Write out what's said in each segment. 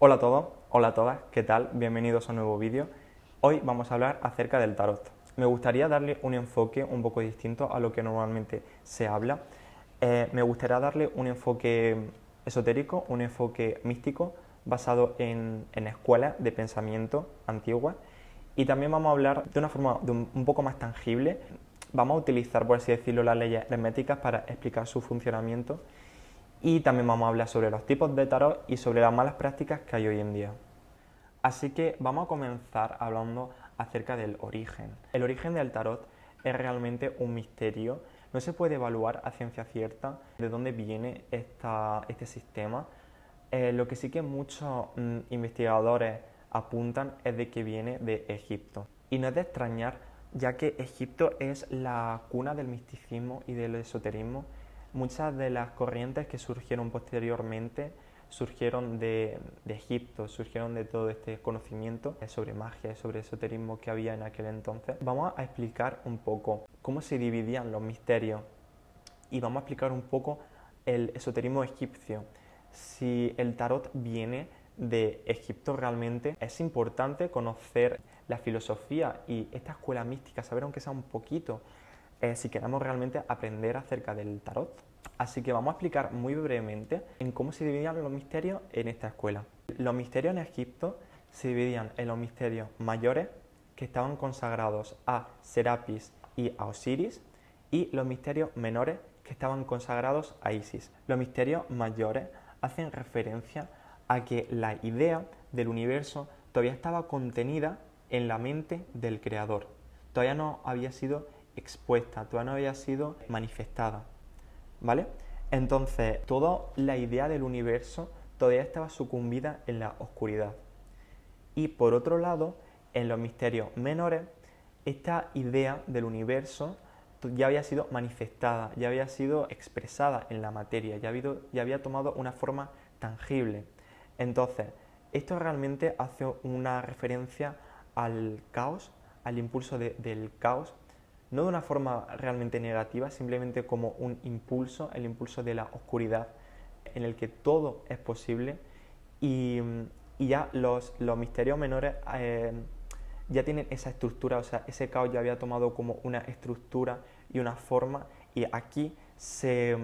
Hola a todos, hola a todas, ¿qué tal? Bienvenidos a un nuevo vídeo. Hoy vamos a hablar acerca del tarot. Me gustaría darle un enfoque un poco distinto a lo que normalmente se habla. Me gustaría darle un enfoque esotérico, un enfoque místico, basado en escuelas de pensamiento antiguas. Y también vamos a hablar de una forma un poco más tangible. Vamos a utilizar, por así decirlo, las leyes herméticas para explicar su funcionamiento. Y también vamos a hablar sobre los tipos de tarot y sobre las malas prácticas que hay hoy en día. Así que vamos a comenzar hablando acerca del origen. El origen del tarot es realmente un misterio. No se puede evaluar a ciencia cierta de dónde viene este sistema. Lo que sí que muchos investigadores apuntan es de que viene de Egipto. Y no es de extrañar, ya que Egipto es la cuna del misticismo y del esoterismo. Muchas de las corrientes que surgieron posteriormente surgieron de Egipto, surgieron de todo este conocimiento sobre magia y sobre esoterismo que había en aquel entonces. Vamos a explicar un poco cómo se dividían los misterios y vamos a explicar un poco el esoterismo egipcio. Si el tarot viene de Egipto realmente, es importante conocer la filosofía y esta escuela mística, saber aunque sea un poquito, si queremos realmente aprender acerca del tarot. Así que vamos a explicar muy brevemente en cómo se dividían los misterios en esta escuela. Los misterios en Egipto se dividían en los misterios mayores, que estaban consagrados a Serapis y a Osiris, y los misterios menores, que estaban consagrados a Isis. Los misterios mayores hacen referencia a que la idea del universo todavía estaba contenida en la mente del creador. Todavía no había sido expuesta, todavía no había sido manifestada, ¿vale? Entonces, toda la idea del universo todavía estaba sucumbida en la oscuridad. Y por otro lado, en los misterios menores, esta idea del universo ya había sido manifestada, ya había sido expresada en la materia, ya había tomado una forma tangible. Entonces, esto realmente hace una referencia al caos, al impulso del caos, no de una forma realmente negativa, simplemente como un impulso, el impulso de la oscuridad, en el que todo es posible y, y ya los misterios menores ya tienen esa estructura, o sea, ese caos ya había tomado como una estructura y una forma, y aquí se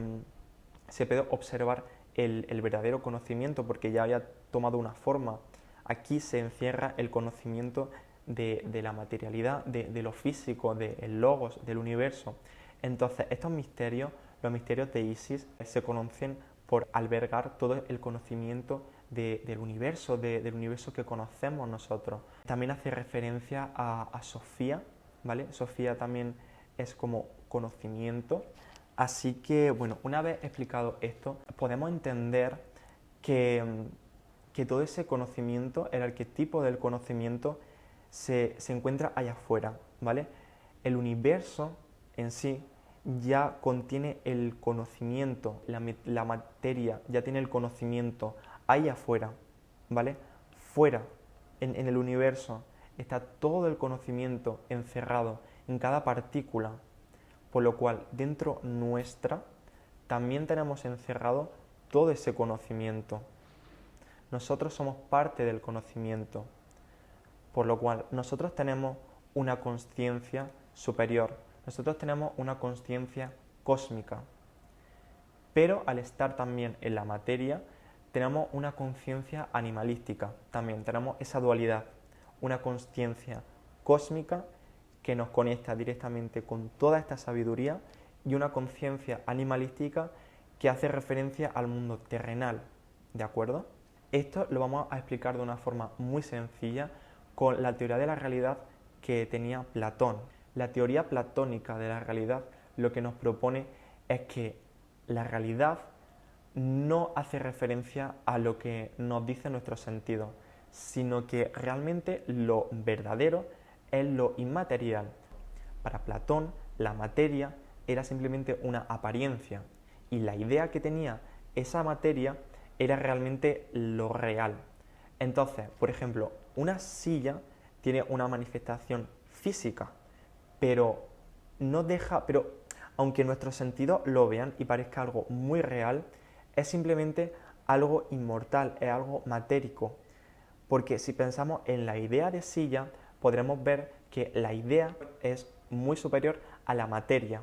puede observar el verdadero conocimiento porque ya había tomado una forma. Aquí se encierra el conocimiento de la materialidad, de lo físico, del logos, del universo. Entonces, estos misterios, los misterios de Isis, se conocen por albergar todo el conocimiento del universo, del universo que conocemos nosotros. También hace referencia a Sofía, ¿vale? Sofía también es como conocimiento. Así que, bueno, una vez explicado esto, podemos entender que todo ese conocimiento, el arquetipo del conocimiento, se encuentra allá afuera, ¿vale? El universo en sí ya contiene el conocimiento, la materia ya tiene el conocimiento ahí afuera, ¿vale? Fuera, en el universo, está todo el conocimiento encerrado en cada partícula, por lo cual dentro nuestra también tenemos encerrado todo ese conocimiento. Nosotros somos parte del conocimiento, por lo cual nosotros tenemos una consciencia superior, nosotros tenemos una consciencia cósmica, pero al estar también en la materia, tenemos una conciencia animalística, también tenemos esa dualidad, una consciencia cósmica que nos conecta directamente con toda esta sabiduría y una conciencia animalística que hace referencia al mundo terrenal, ¿de acuerdo? Esto lo vamos a explicar de una forma muy sencilla con la teoría de la realidad que tenía Platón. La teoría platónica de la realidad lo que nos propone es que la realidad no hace referencia a lo que nos dice nuestro sentido, sino que realmente lo verdadero es lo inmaterial. Para Platón, la materia era simplemente una apariencia y la idea que tenía esa materia era realmente lo real. Entonces, por ejemplo, una silla tiene una manifestación física, pero no deja, pero aunque nuestros sentidos lo vean y parezca algo muy real, es simplemente algo inmortal, es algo matérico. Porque si pensamos en la idea de silla, podremos ver que la idea es muy superior a la materia,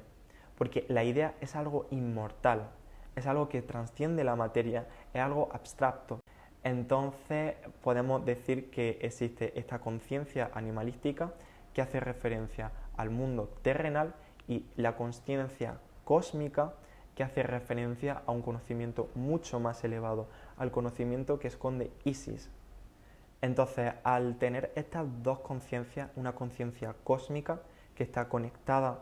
porque la idea es algo inmortal, es algo que trasciende la materia, es algo abstracto. Entonces podemos decir que existe esta conciencia animalística que hace referencia al mundo terrenal y la conciencia cósmica que hace referencia a un conocimiento mucho más elevado, al conocimiento que esconde Isis. Entonces, al tener estas dos conciencias, una conciencia cósmica que está conectada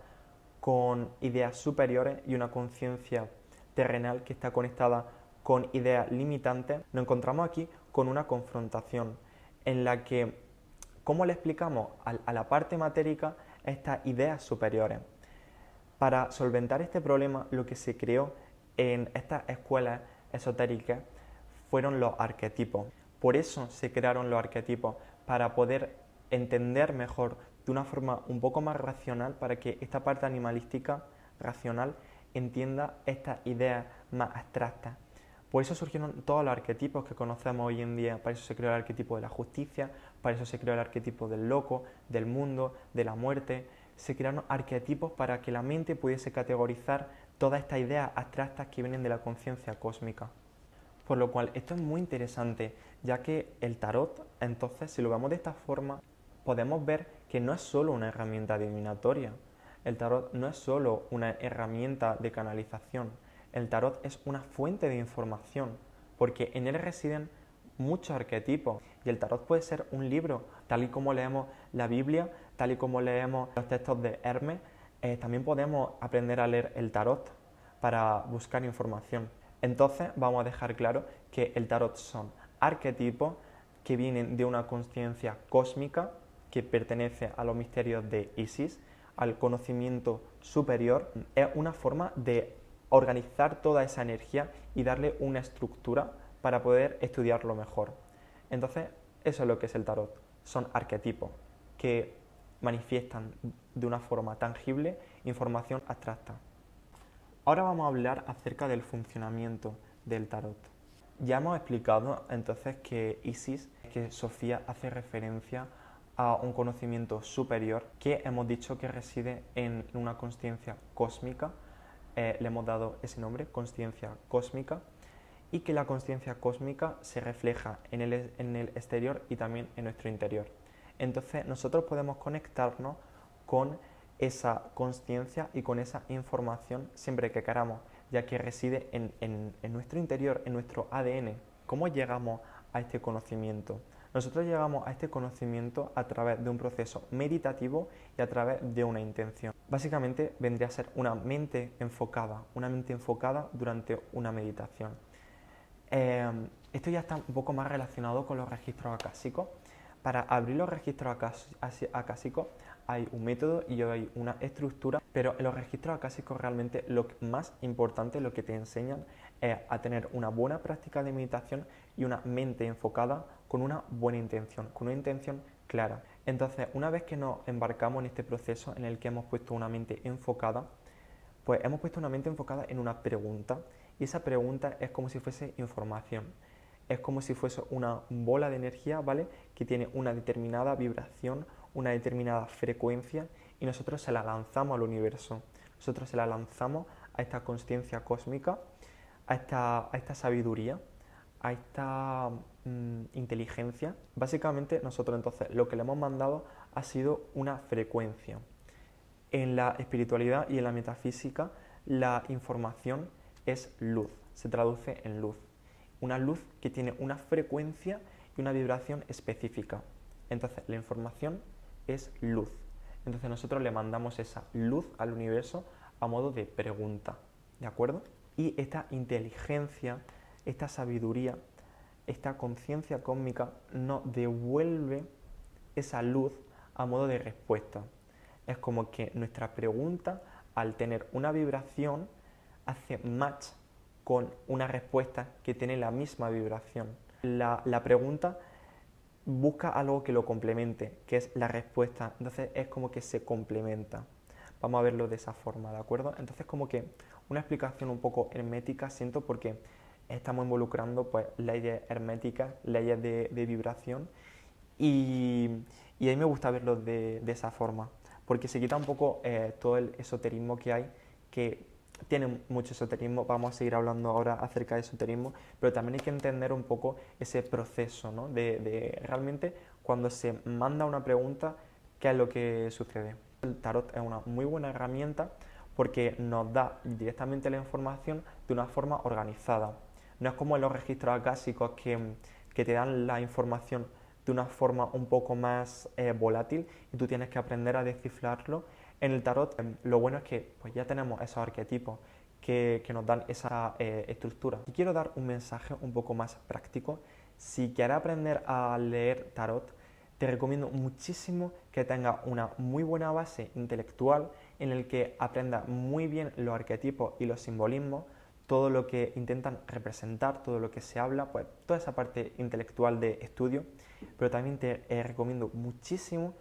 con ideas superiores y una conciencia terrenal que está conectada con ideas limitantes, nos encontramos aquí con una confrontación en la que, ¿cómo le explicamos a la parte matérica estas ideas superiores? Para solventar este problema, lo que se creó en estas escuelas esotéricas fueron los arquetipos. Por eso se crearon los arquetipos, para poder entender mejor de una forma un poco más racional, para que esta parte animalística racional entienda estas ideas más abstractas. Por eso surgieron todos los arquetipos que conocemos hoy en día. Para eso se creó el arquetipo de la justicia, para eso se creó el arquetipo del loco, del mundo, de la muerte. Se crearon arquetipos para que la mente pudiese categorizar todas estas ideas abstractas que vienen de la conciencia cósmica. Por lo cual, esto es muy interesante, ya que el tarot, entonces, si lo vemos de esta forma, podemos ver que no es solo una herramienta adivinatoria. El tarot no es solo una herramienta de canalización. El tarot es una fuente de información, porque en él residen muchos arquetipos. Y el tarot puede ser un libro, tal y como leemos la Biblia, tal y como leemos los textos de Hermes, también podemos aprender a leer el tarot para buscar información. Entonces vamos a dejar claro que el tarot son arquetipos que vienen de una conciencia cósmica que pertenece a los misterios de Isis, al conocimiento superior. Es una forma de organizar toda esa energía y darle una estructura para poder estudiarlo mejor. Entonces, eso es lo que es el tarot. Son arquetipos que manifiestan de una forma tangible información abstracta. Ahora vamos a hablar acerca del funcionamiento del tarot. Ya hemos explicado entonces que Isis, que Sofía hace referencia a un conocimiento superior que hemos dicho que reside en una consciencia cósmica, le hemos dado ese nombre, consciencia cósmica, y que la consciencia cósmica se refleja en el exterior y también en nuestro interior. Entonces nosotros podemos conectarnos con esa consciencia y con esa información siempre que queramos, ya que reside en nuestro interior, en nuestro ADN. ¿Cómo llegamos a este conocimiento? Nosotros llegamos a este conocimiento a través de un proceso meditativo y a través de una intención. Básicamente vendría a ser una mente enfocada durante una meditación. Esto ya está un poco más relacionado con los registros acásicos. Para abrir los registros acásicos hay un método y hay una estructura, pero en los registros acásicos realmente lo más importante, lo que te enseñan es a tener una buena práctica de meditación y una mente enfocada con una buena intención, con una intención clara. Entonces, una vez que nos embarcamos en este proceso en el que hemos puesto una mente enfocada, pues hemos puesto una mente enfocada en una pregunta, y esa pregunta es como si fuese información. Es como si fuese una bola de energía, ¿vale? Que tiene una determinada vibración, una determinada frecuencia, y nosotros se la lanzamos al universo. Nosotros se la lanzamos a esta consciencia cósmica, a esta sabiduría, a esta inteligencia. Básicamente nosotros entonces lo que le hemos mandado ha sido una frecuencia. En la espiritualidad y en la metafísica, la información es luz, se traduce en luz. Una luz que tiene una frecuencia y una vibración específica. Entonces, la información es luz. Entonces, nosotros le mandamos esa luz al universo a modo de pregunta, ¿de acuerdo? Y esta inteligencia, esta sabiduría, esta conciencia cósmica nos devuelve esa luz a modo de respuesta. Es como que nuestra pregunta, al tener una vibración, hace match con una respuesta que tiene la misma vibración. La pregunta busca algo que lo complemente, que es la respuesta. Entonces es como que se complementa. Vamos a verlo de esa forma, ¿de acuerdo? Entonces como que una explicación un poco hermética siento, porque estamos involucrando pues leyes herméticas, leyes de vibración y, y a mí me gusta verlo de esa forma, porque se quita un poco todo el esoterismo que hay, que tiene mucho esoterismo, vamos a seguir hablando ahora acerca de esoterismo, pero también hay que entender un poco ese proceso, ¿no? de realmente cuando se manda una pregunta, ¿qué es lo que sucede? El tarot es una muy buena herramienta porque nos da directamente la información de una forma organizada. No es como en los registros acásicos que te dan la información de una forma un poco más volátil y tú tienes que aprender a descifrarlo. En el tarot lo bueno es que pues, ya tenemos esos arquetipos que nos dan esa estructura. Y quiero dar un mensaje un poco más práctico. Si quieres aprender a leer tarot, te recomiendo muchísimo que tengas una muy buena base intelectual en el que aprendas muy bien los arquetipos y los simbolismos, todo lo que intentan representar, todo lo que se habla, pues toda esa parte intelectual de estudio, pero también te recomiendo muchísimo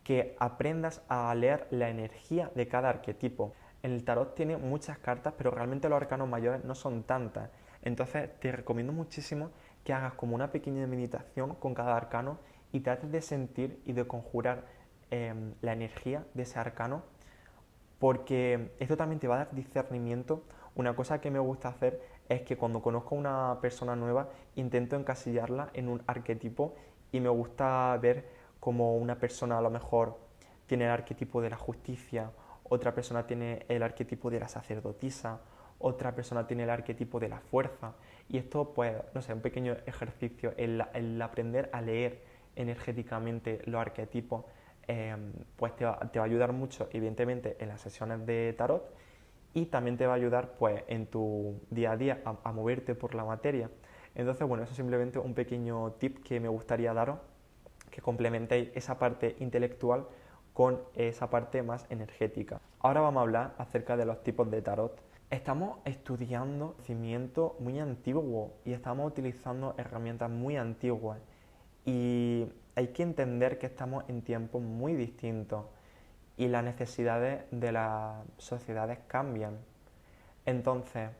que aprendas a leer la energía de cada arquetipo. En el tarot tiene muchas cartas, pero realmente los arcanos mayores no son tantas. Entonces te recomiendo muchísimo que hagas como una pequeña meditación con cada arcano y trates de sentir y de conjurar la energía de ese arcano, porque esto también te va a dar discernimiento. Una cosa que me gusta hacer es que cuando conozco a una persona nueva intento encasillarla en un arquetipo y me gusta ver como una persona a lo mejor tiene el arquetipo de la justicia, otra persona tiene el arquetipo de la sacerdotisa, otra persona tiene el arquetipo de la fuerza y esto pues, no sé, un pequeño ejercicio, el aprender a leer energéticamente los arquetipos pues te va a ayudar mucho, evidentemente, en las sesiones de tarot y también te va a ayudar pues en tu día a día a moverte por la materia. Entonces, bueno, eso es simplemente un pequeño tip que me gustaría daros, que complementéis esa parte intelectual con esa parte más energética. Ahora vamos a hablar acerca de los tipos de tarot. Estamos estudiando conocimiento muy antiguo y estamos utilizando herramientas muy antiguas y hay que entender que estamos en tiempos muy distintos y las necesidades de las sociedades cambian. Entonces,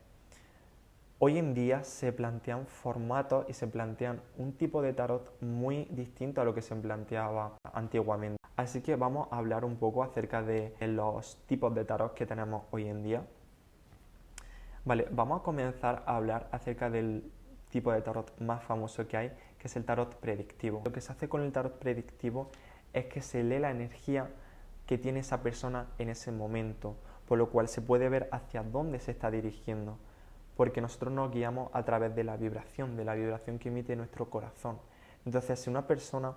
hoy en día se plantean formatos y se plantean un tipo de tarot muy distinto a lo que se planteaba antiguamente. Así que vamos a hablar un poco acerca de los tipos de tarot que tenemos hoy en día. Vale, vamos a comenzar a hablar acerca del tipo de tarot más famoso que hay, que es el tarot predictivo. Lo que se hace con el tarot predictivo es que se lee la energía que tiene esa persona en ese momento, por lo cual se puede ver hacia dónde se está dirigiendo, porque nosotros nos guiamos a través de la vibración que emite nuestro corazón. Entonces, si una persona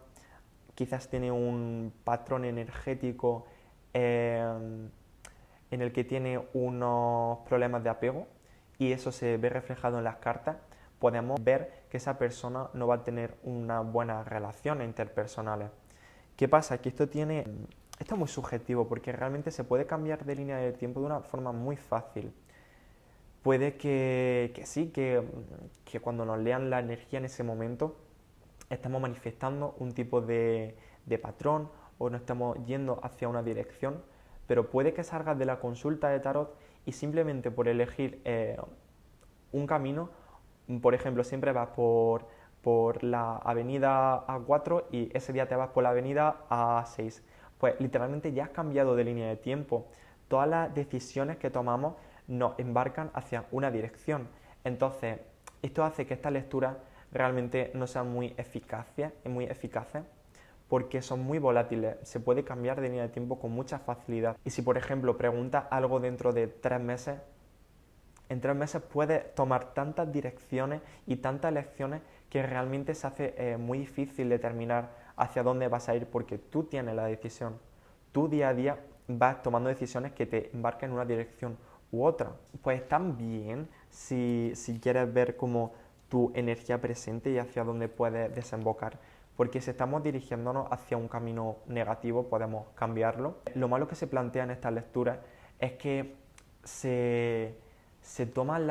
quizás tiene un patrón energético en el que tiene unos problemas de apego y eso se ve reflejado en las cartas, podemos ver que esa persona no va a tener una buena relación interpersonales. ¿Qué pasa? Que esto es muy subjetivo porque realmente se puede cambiar de línea de tiempo de una forma muy fácil. Puede que sí, que cuando nos lean la energía en ese momento estamos manifestando un tipo de patrón o nos estamos yendo hacia una dirección, pero puede que salgas de la consulta de tarot y simplemente por elegir un camino, por ejemplo, siempre vas por la avenida A4 y ese día te vas por la avenida A6. Pues literalmente ya has cambiado de línea de tiempo. Todas las decisiones que tomamos nos embarcan hacia una dirección. Entonces, esto hace que estas lecturas realmente no sean muy eficaces porque son muy volátiles, se puede cambiar de línea de tiempo con mucha facilidad. Y si, por ejemplo, preguntas algo dentro de 3 meses, en 3 meses puedes tomar tantas direcciones y tantas elecciones que realmente se hace muy difícil determinar hacia dónde vas a ir porque tú tienes la decisión. Tú día a día vas tomando decisiones que te embarcan en una dirección u otra. Pues también si quieres ver como tu energía presente y hacia dónde puedes desembocar. Porque si estamos dirigiéndonos hacia un camino negativo, podemos cambiarlo. Lo malo que se plantea en estas lecturas es que se toman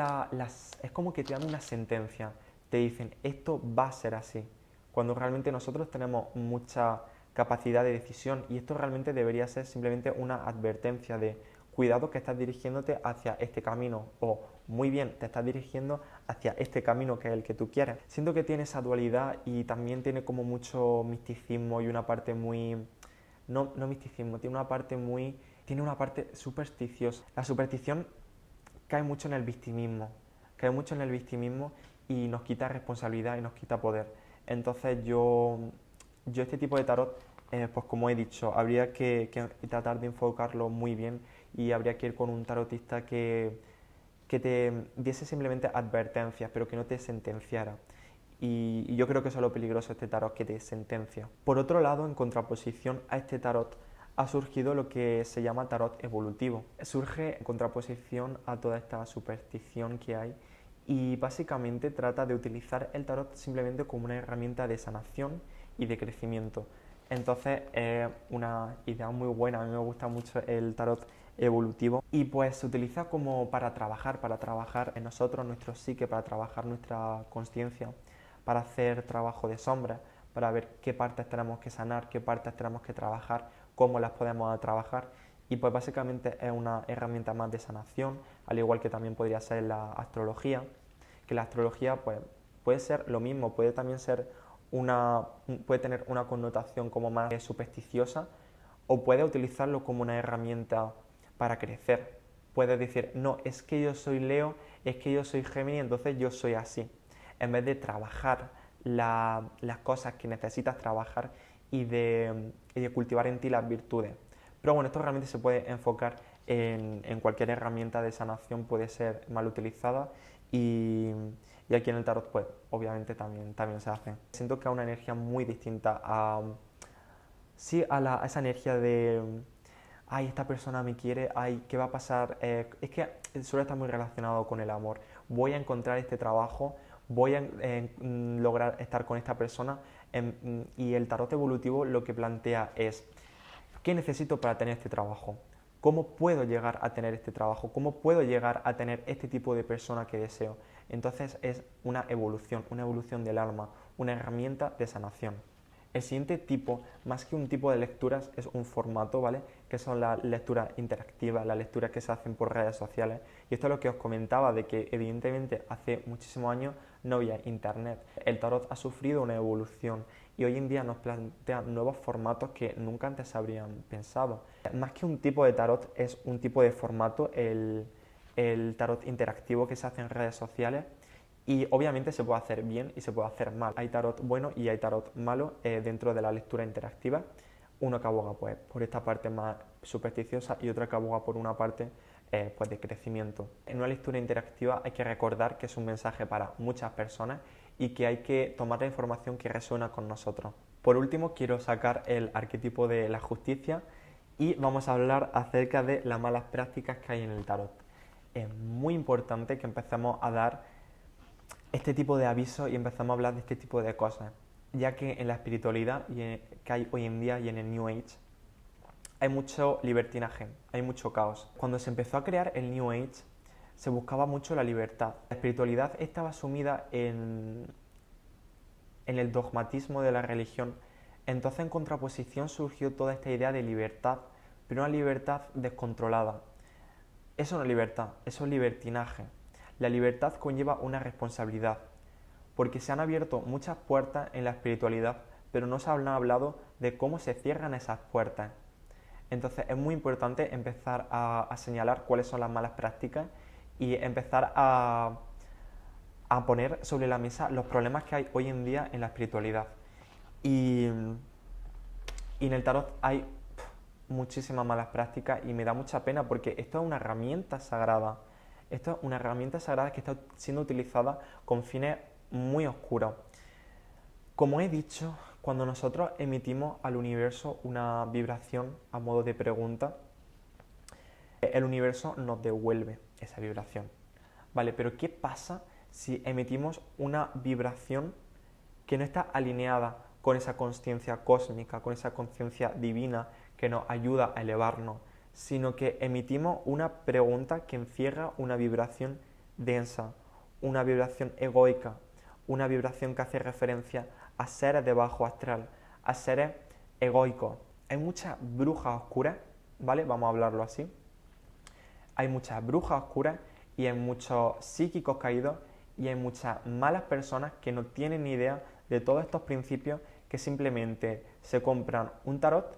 es como que te dan una sentencia. Te dicen, esto va a ser así. Cuando realmente nosotros tenemos mucha capacidad de decisión y esto realmente debería ser simplemente una advertencia de cuidado que estás dirigiéndote hacia este camino, o muy bien, te estás dirigiendo hacia este camino que es el que tú quieres. Siento que tiene esa dualidad y también tiene como mucho misticismo y una parte muy... No misticismo, tiene una parte supersticiosa. La superstición cae mucho en el victimismo, y nos quita responsabilidad y nos quita poder. Entonces yo este tipo de tarot, pues como he dicho, habría que tratar de enfocarlo muy bien y habría que ir con un tarotista que te diese simplemente advertencias, pero que no te sentenciara. Y yo creo que eso es lo peligroso de este tarot, que te sentencia. Por otro lado, en contraposición a este tarot, ha surgido lo que se llama tarot evolutivo. Surge en contraposición a toda esta superstición que hay y básicamente trata de utilizar el tarot simplemente como una herramienta de sanación y de crecimiento. Entonces es una idea muy buena, a mí me gusta mucho el tarot evolutivo y pues se utiliza como para trabajar en nosotros, nuestro psique, para trabajar nuestra consciencia, para hacer trabajo de sombra, para ver qué partes tenemos que sanar, qué partes tenemos que trabajar, cómo las podemos trabajar. Y pues básicamente es una herramienta más de sanación, al igual que también podría ser la astrología, que la astrología pues puede ser lo mismo, puede también ser puede tener una connotación como más supersticiosa, o puede utilizarlo como una herramienta para crecer. Puedes decir, no, es que yo soy Leo, es que yo soy Géminis, entonces yo soy así. En vez de trabajar las cosas que necesitas trabajar y de cultivar en ti las virtudes. Pero bueno, esto realmente se puede enfocar en cualquier herramienta de sanación, puede ser mal utilizada y aquí en el tarot pues obviamente también se hace. Siento que hay una energía muy distinta a esa energía de ay, esta persona me quiere, ay, ¿qué va a pasar? Es que suele estar muy relacionado con el amor. Voy a encontrar este trabajo, voy a lograr estar con esta persona, y el tarot evolutivo lo que plantea es ¿qué necesito para tener este trabajo? ¿Cómo puedo llegar a tener este trabajo? ¿Cómo puedo llegar a tener este tipo de persona que deseo? Entonces es una evolución del alma, una herramienta de sanación. El siguiente tipo, más que un tipo de lecturas, es un formato, ¿vale? Que son las lecturas interactivas, las lecturas que se hacen por redes sociales. Y esto es lo que os comentaba, de que evidentemente hace muchísimos años no había internet. El tarot ha sufrido una evolución y hoy en día nos plantea nuevos formatos que nunca antes se habrían pensado. Más que un tipo de tarot, es un tipo de formato, el tarot interactivo que se hace en redes sociales. Y obviamente se puede hacer bien y se puede hacer mal. Hay tarot bueno y hay tarot malo dentro de la lectura interactiva. Uno que aboga pues, por esta parte más supersticiosa y otro que aboga por una parte pues, de crecimiento. En una lectura interactiva hay que recordar que es un mensaje para muchas personas y que hay que tomar la información que resuena con nosotros. Por último, quiero sacar el arquetipo de la justicia y vamos a hablar acerca de las malas prácticas que hay en el tarot. Es muy importante que empecemos a dar este tipo de avisos y empezamos a hablar de este tipo de cosas, ya que en la espiritualidad que hay hoy en día y en el New Age hay mucho libertinaje, hay mucho caos. Cuando se empezó a crear el New Age se buscaba mucho la libertad. La espiritualidad estaba sumida en el dogmatismo de la religión, entonces en contraposición surgió toda esta idea de libertad, pero una libertad descontrolada. Eso no es libertad, eso es libertinaje. La libertad conlleva una responsabilidad, porque se han abierto muchas puertas en la espiritualidad, pero no se han hablado de cómo se cierran esas puertas. Entonces es muy importante empezar a señalar cuáles son las malas prácticas y empezar a poner sobre la mesa los problemas que hay hoy en día en la espiritualidad. Y en el tarot hay muchísimas malas prácticas y me da mucha pena porque esto es una herramienta sagrada. Esto es una herramienta sagrada que está siendo utilizada con fines muy oscuros. Como he dicho, cuando nosotros emitimos al universo una vibración a modo de pregunta, el universo nos devuelve esa vibración. ¿Vale? Pero ¿qué pasa si emitimos una vibración que no está alineada con esa conciencia cósmica, con esa conciencia divina que nos ayuda a elevarnos, sino que emitimos una pregunta que encierra una vibración densa, una vibración egoica, una vibración que hace referencia a seres de bajo astral, a seres egoicos? Hay muchas brujas oscuras, ¿vale? Vamos a hablarlo así, hay muchas brujas oscuras y hay muchos psíquicos caídos y hay muchas malas personas que no tienen ni idea de todos estos principios, que simplemente se compran un tarot,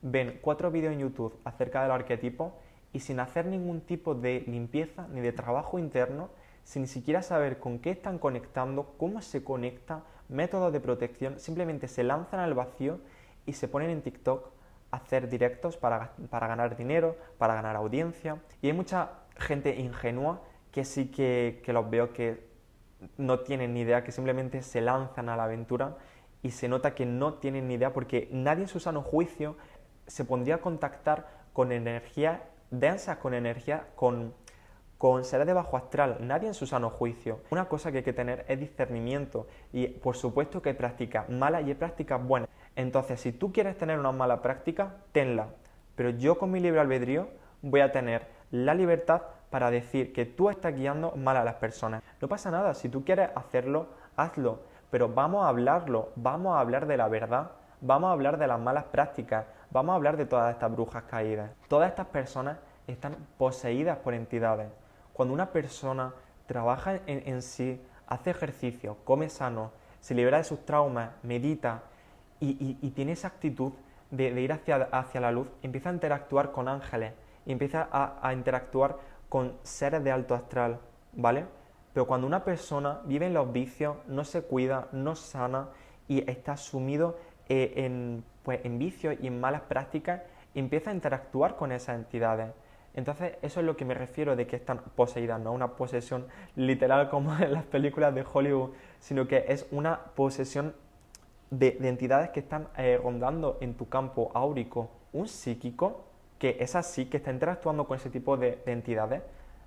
ven 4 vídeos en YouTube acerca del arquetipo y sin hacer ningún tipo de limpieza ni de trabajo interno, sin ni siquiera saber con qué están conectando, cómo se conecta, métodos de protección, simplemente se lanzan al vacío y se ponen en TikTok a hacer directos para ganar dinero, para ganar audiencia. Y hay mucha gente ingenua que sí que los veo que no tienen ni idea, que simplemente se lanzan a la aventura y se nota que no tienen ni idea porque nadie en su sano juicio se pondría a contactar con energías densas, con seres de bajo astral, nadie en su sano juicio. Una cosa que hay que tener es discernimiento y por supuesto que hay prácticas malas y hay prácticas buenas. Entonces, si tú quieres tener una mala práctica, tenla. Pero yo con mi libre albedrío voy a tener la libertad para decir que tú estás guiando mal a las personas. No pasa nada, si tú quieres hacerlo, hazlo. Pero vamos a hablarlo, vamos a hablar de la verdad, vamos a hablar de las malas prácticas, vamos a hablar de todas estas brujas caídas. Todas estas personas están poseídas por entidades. Cuando una persona trabaja en sí, hace ejercicio, come sano, se libera de sus traumas, medita y tiene esa actitud de ir hacia la luz, empieza a interactuar con ángeles y empieza a interactuar con seres de alto astral, ¿vale? Pero cuando una persona vive en los vicios, no se cuida, no sana y está sumido en vicios y en malas prácticas, empieza a interactuar con esas entidades. Entonces, eso es lo que me refiero de que están poseídas, no una posesión literal como en las películas de Hollywood, sino que es una posesión de entidades que están rondando en tu campo áurico. Un psíquico, que es así, que está interactuando con ese tipo de entidades,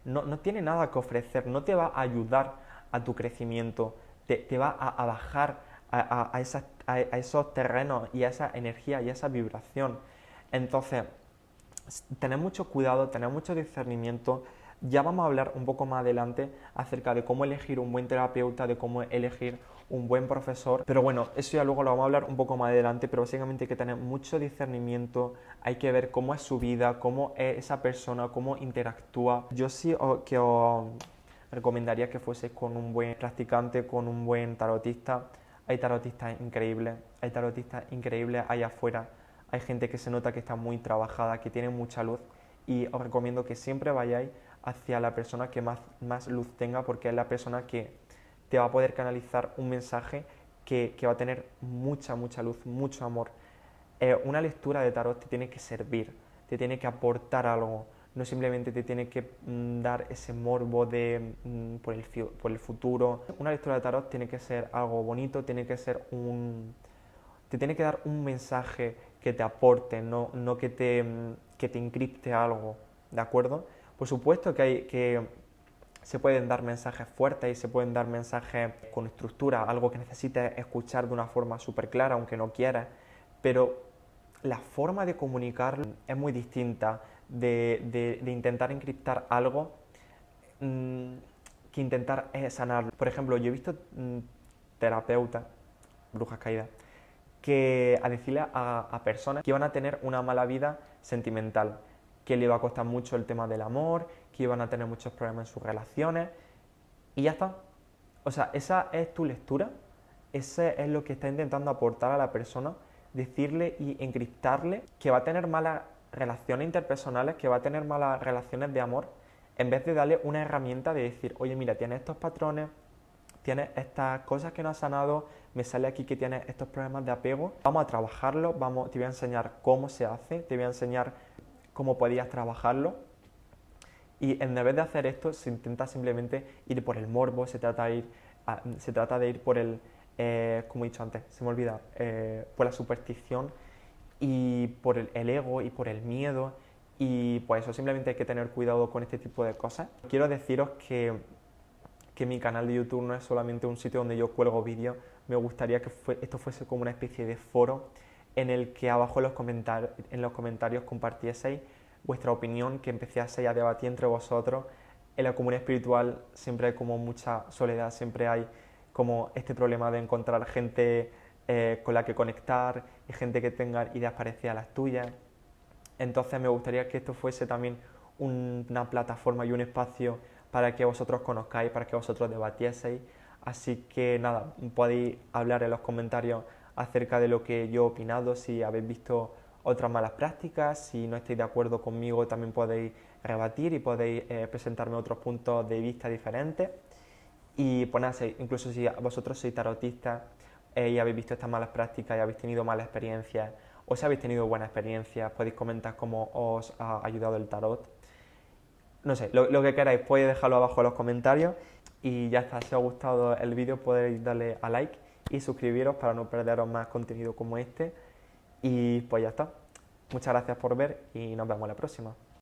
no tiene nada que ofrecer, no te va a ayudar a tu crecimiento, te va a bajar a esos terrenos y a esa energía y a esa vibración. Entonces, tener mucho cuidado, tener mucho discernimiento. Ya vamos a hablar un poco más adelante acerca de cómo elegir un buen terapeuta, de cómo elegir un buen profesor. Pero bueno, eso ya luego lo vamos a hablar un poco más adelante, pero básicamente hay que tener mucho discernimiento, hay que ver cómo es su vida, cómo es esa persona, cómo interactúa. Yo sí que os recomendaría que fuese con un buen practicante, con un buen tarotista. Hay tarotistas increíbles allá afuera. Hay gente que se nota que está muy trabajada, que tiene mucha luz y os recomiendo que siempre vayáis hacia la persona que más luz tenga porque es la persona que te va a poder canalizar un mensaje que va a tener mucha luz, mucho amor. Una lectura de tarot te tiene que servir, te tiene que aportar algo, no simplemente te tiene que dar ese morbo por el futuro. Una lectura de tarot tiene que ser algo bonito, te tiene que dar un mensaje que te aporte, no que te encripte algo, ¿de acuerdo? Por supuesto que se pueden dar mensajes fuertes y se pueden dar mensajes con estructura, algo que necesites escuchar de una forma súper clara, aunque no quieras, pero la forma de comunicarlo es muy distinta de intentar encriptar algo que intentar sanarlo. Por ejemplo, yo he visto terapeutas, brujas caídas, que a decirle a personas que iban a tener una mala vida sentimental, que le iba a costar mucho el tema del amor, que iban a tener muchos problemas en sus relaciones y ya está. O sea, esa es tu lectura, ese es lo que está intentando aportar a la persona, decirle y encriptarle que va a tener malas relaciones interpersonales, que va a tener malas relaciones de amor, en vez de darle una herramienta de decir, oye, mira, tienes estos patrones, tienes estas cosas que no has sanado, me sale aquí que tienes estos problemas de apego, vamos a trabajarlo, te voy a enseñar cómo se hace, te voy a enseñar cómo podías trabajarlo. Y en vez de hacer esto, se intenta simplemente ir por el morbo, se trata de ir por el, como he dicho antes, se me olvida, por la superstición y por el ego y por el miedo. Y pues eso, simplemente hay que tener cuidado con este tipo de cosas. Quiero deciros que mi canal de YouTube no es solamente un sitio donde yo cuelgo vídeos, me gustaría que esto fuese como una especie de foro en el que abajo en los comentarios compartieseis vuestra opinión, que empecéis a debatir entre vosotros. En la comunidad espiritual siempre hay como mucha soledad, siempre hay como este problema de encontrar gente con la que conectar y gente que tenga ideas parecidas a las tuyas. Entonces me gustaría que esto fuese también una plataforma y un espacio para que vosotros conozcáis, para que vosotros debatieseis. Así que nada, podéis hablar en los comentarios acerca de lo que yo he opinado, si habéis visto otras malas prácticas, si no estáis de acuerdo conmigo también podéis rebatir y podéis presentarme otros puntos de vista diferentes. Y pues nada, incluso si vosotros sois tarotistas y habéis visto estas malas prácticas y habéis tenido malas experiencias, o si habéis tenido buenas experiencias, podéis comentar cómo os ha ayudado el tarot. No sé, lo que queráis, podéis dejarlo abajo en los comentarios. Y ya está, si os ha gustado el vídeo podéis darle a like y suscribiros para no perderos más contenido como este. Y pues ya está. Muchas gracias por ver y nos vemos la próxima.